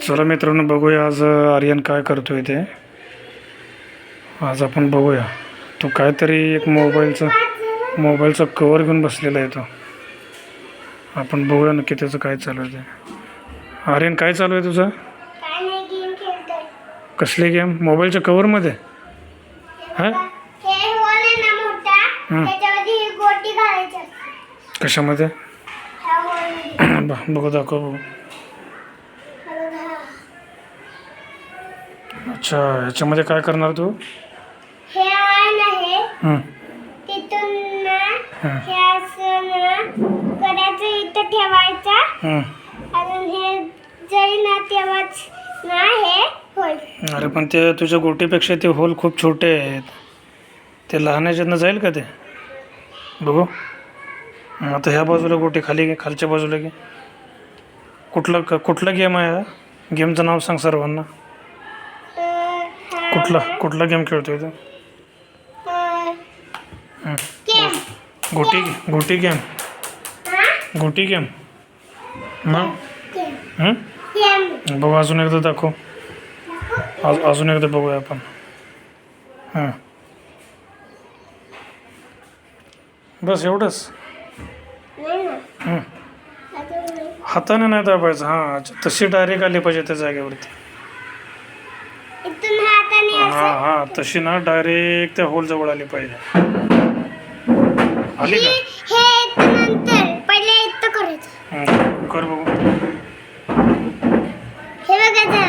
चला मित्रांनो, बघूया आज आर्यन काय करतोय ते. आज आपण बघूया. तो काहीतरी एक मोबाईलचा कवर घेऊन बसलेला आहे तो. आपण बघूया नक्की त्याचं काय चालू आहे ते. आर्यन, काय चालू आहे तुझं? कसली गेम? मोबाईलच्या कवरमध्ये? हां, कशामध्ये? बघू, दाखव बघू. अच्छा, ह्याच्यामध्ये काय करणार तू? हे आहे तिथून ना हे असं ना करायचं, इथं ठेवायचं. अजून हे जरी ना तेव्हाच ना हे होईल. अरे पण ते तुझ्या गोटीपेक्षा ते होल खूप छोटे आहेत. ते लहान ह्याच्यातनं जाईल का ते? बघू. आता ह्या बाजूला गोटी खाली घे, खालच्या बाजूला घे. कुठला गेम आहे हा? गेमचं नाव सांग सर्वांना. कुठला गेम खेळतोय तू? गोटी गेम. मग बघू, अजून एकदा दाखव. अजून एकदा बघूया आपण. बस एवढंच? हाताने नाही दाबायचं. हां, तशी डायरेक्ट आली पाहिजे त्या जागेवरती. हां, तशी ना डायरेक्ट त्या होल जवळ आली पाहिजे. आली का? हे नंतर पहिले इथं करायचं. कर बघू. हे बघायचं.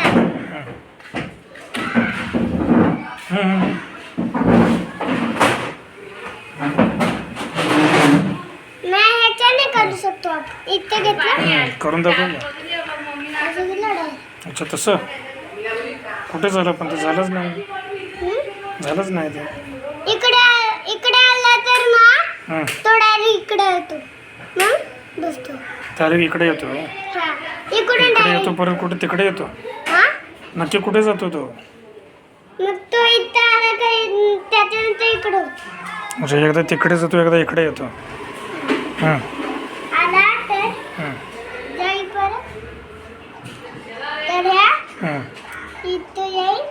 नाही, ह्याच्याने करू शकतो आपण. इथं घेतलं, करून दाखव ना. अच्छा, तसं कुठे झालं? पण ते झालंच नाही ते. इकडे आला तर ना तो डायरेक्ट इकडे येतो. मग बसतो. डायरेक्ट इकडे येतो. इकडे येतो, परत कुठे तिकडे येतो. नक्की कुठे जातो तो? मग तो इथं आला तर त्याच्यानंतर इकडे होतो. म्हणजे एकदा तिकडे जातो, एकदा इकडे येतो. आला तर जाई परत तर ह्या इथं येईल.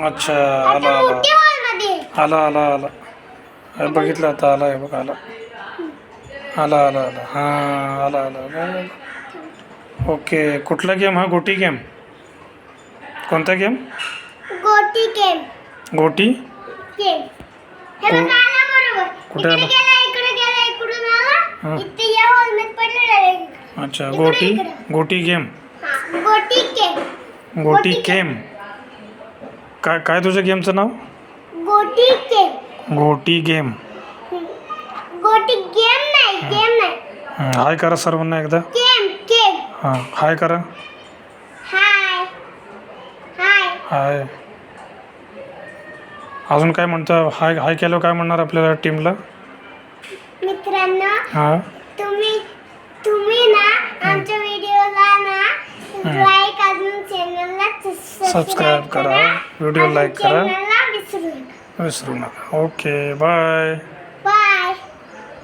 अच्छा, आला. बघितलं आता. आला आहे बघ. आला. हां, आला. ओके. कुठला गेम हा? गोटी गेम. कोणता गेम? गोटी गेम. हे बघा, आला बरोबर. कुठे आला? इकडे गेला, इकडून आला. इथे या हॉलमध्ये पडलेला. अच्छा, गोटी गेम. गोटी गेम. काय तुझ्या गेमचं नाव? गोटी गेम नाही. हाय करा सर्वांना एकदा. हां, हाय करा. हाय. अजून काय म्हणतं? हाय केलं काय म्हणणार आपल्याला टीमला? मित्रांनो, हां, तुम्ही ना आमच्या व्हिडिओला ना लाईक, अजून चॅनलला सबस्क्राईब करा, व्हिडिओ लाईक करा, चॅनलला विसरू विसरू नका. Okay, bye.